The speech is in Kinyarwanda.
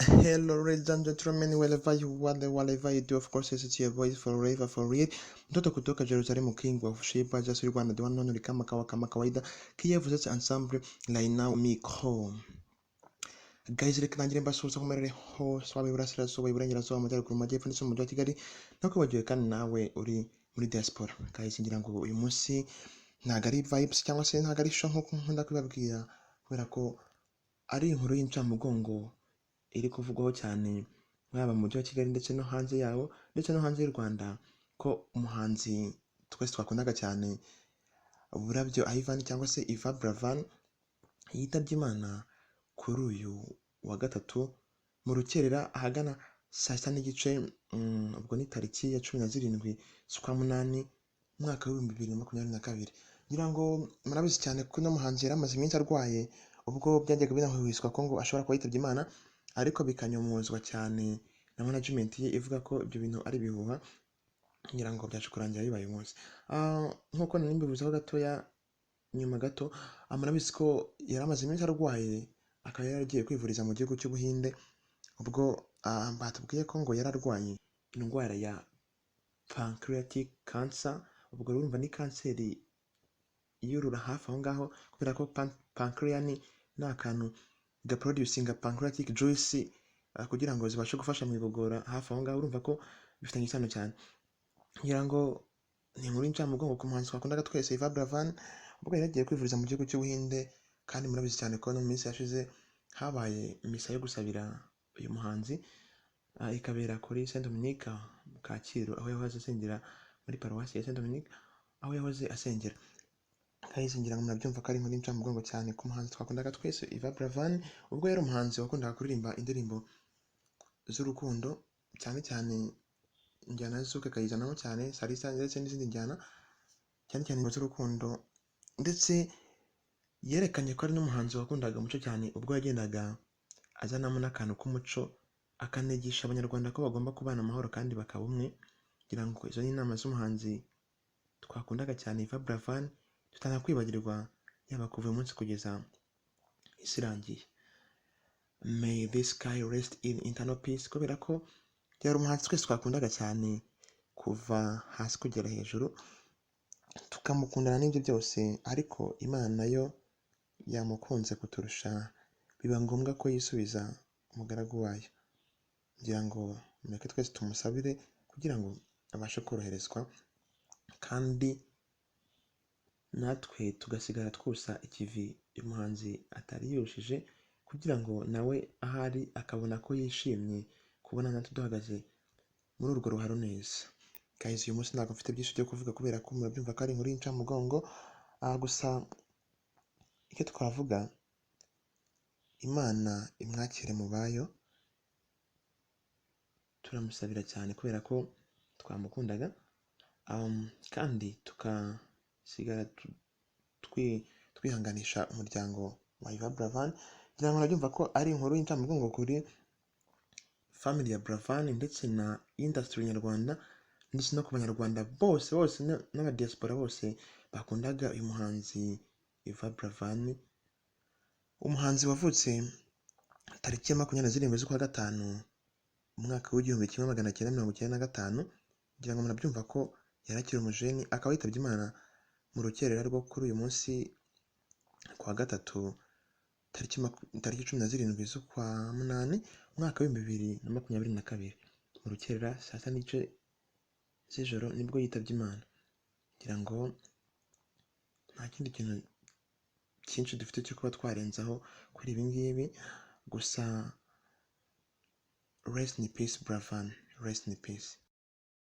Hello, ladies and gentlemen, wherever you are, whatever you do, of course, it's your voice forever for real. Mtoto kutoka Jerusalem, king of Sheba, just Rwanda, the one only kama kawaida. Kiev is ensemble right now, micro. Guys, reka nangire mbasuhuza ku merere hose waba iburasirazuba, iburengerazuba, amajyaruguru, amajyepfo ndetse n'umujyi wa Kigali, no kubagiwe kandi nawe uri muri diaspora. Guys, ngira ngo uyu munsi ntago ari vibes cyangwa se ntago ari show nkuko nkunda kubabwira, kubera ko ari inkuru y'incamugongo iri kuvugwaho cyane yaba mu mujyi wa Kigali ndetse no hanze yawo ndetse no hanze y'u Rwanda, ko umuhanzi twese twakundaga cyane Burabyo Yvan cyangwa se Yvan Buravan yitabye Imana kuri uyu wa gatatu mu rukerera ahagana saa sita n'igice, ubwo ni tariki ya 17 z'ukwa munani umwaka wa 2022. Ngira ngo murabizi cyane ko no muhanzi yari amaze iminsi arwaye, ubwo byajyaga binahwiswa ko ngo ashobora kuba yitabye Imana, ariko bikanyomozwa cyane na management ye ivuga ko ibyo bintu ari bihuha. Ngira ngo byaje kurangira bibaye umunsi. Nkuko nari mbivuzeho gatoya nyuma gato, murabizi ko yari amaze iminsi arwaye, akaba yaragiye kwivuriza mu gihugu cy'Ubuhinde, ubwo batubwiye ko ngo yari arwaye indwara ya pancreatic cancer. Ubwo urumva ni kanseri yurura hafi aho ngaho, kubera ko pancreas ni akantu gaproducinga pancreatic juice kugira ngo zibashe gufasha mu igogora hafi aho ngaho. Urumva ko bifitanye isano cyane. Ngira ngo ni inkuru y'incamugongo ku muhanzi twakundaga twese Yvan Buravan, ubwo yari yagiye kwivuriza mu gihugu cy'Ubuhinde, kandi murabizi cyane ko no mu minsi yashize habaye misa yo gusabira uyu muhanzi, ikabera kuri Saint Dominique mu Kacyiru, aho yahoze asengera muri paruwasi ya Saint Dominique, aho yahoze asengera. Guys, ngira ngo murabyumva ko ari inkuru y'incamugongo cyane ku muhanzi twakundaga twese Yvan Buravan, ubwo yari umuhanzi wakundaga kuririmba indirimbo z'urukundo, cyane cyane injyana z'uke akayizanamo cyane salsa ndetse n'izindi njyana, cyane cyane z'urukundo, ndetse yerekanye ko ari n'umuhanzi wakundaga umuco cyane, ubwo yagendaga azanamo n'akantu k'umuco, akanigisha abanyarwanda ko bagomba kubana amahoro kandi bakaba umwe. Ngira ngo izo ni inama z'umuhanzi twakundaga cyane Yvan Buravan, tutanakwibagirwa yaba kuva uyu munsi kugeza isi irangiye. May this guy rest in eternal peace, kubera ko yari umuhanzi twese twakundaga cyane kuva hasi kugera hejuru, tukamukundana n'ibyo byose, ariko Imana yo yamukunze kuturusha, biba ngombwa ko yisubiza umugaragu wayo. Ngira ngo mureke twese tumusabire kugira ngo abashe koroherezwa, kandi natwe tugasigara twusa ikivi uyu muhanzi atari yushije, kugira ngo nawe ahari akabona ko yishimye kubona natwe duhagaze muri urwo ruharo neza. Guys, uyu munsi ntabwo mfite byinshi byo kuvuga, kubera ko murabyumva ko ari inkuru y'incamugongo. Gusa icyo twavuga, Imana imwakire mu bayo, turamusabira cyane kubera ko twamukundaga, kandi tukasigara twihanganisha umuryango wa Yvan Buravan. Ngira ngo murabyumva ko ari inkuru y'incamugongo kuri family ya Buravan ndetse na industry nyarwanda, ndetse no ku banyarwanda bose n'abadiaspora bose bakundaga uyu muhanzi Yvan Buravan, umuhanzi wavutse tariki ya 27 z'ukwa gatanu umwaka w'1995. Ngira ngo murabyumva ko yarakiri umujeni, akaba yitabye Imana mu rukerera rwo kuri uyu munsi kwa gatatu tariki 17 z'ukwa munani umwaka wa 2022, mu rukerera saa sita n'igice z'ijoro nibwo yitabye Imana. Ngira ngo nta kindi kintu cyinshi dufite cyo kuba twarenzaho kuri ibi ngibi, gusa rest in peace Buravan, rest in peace.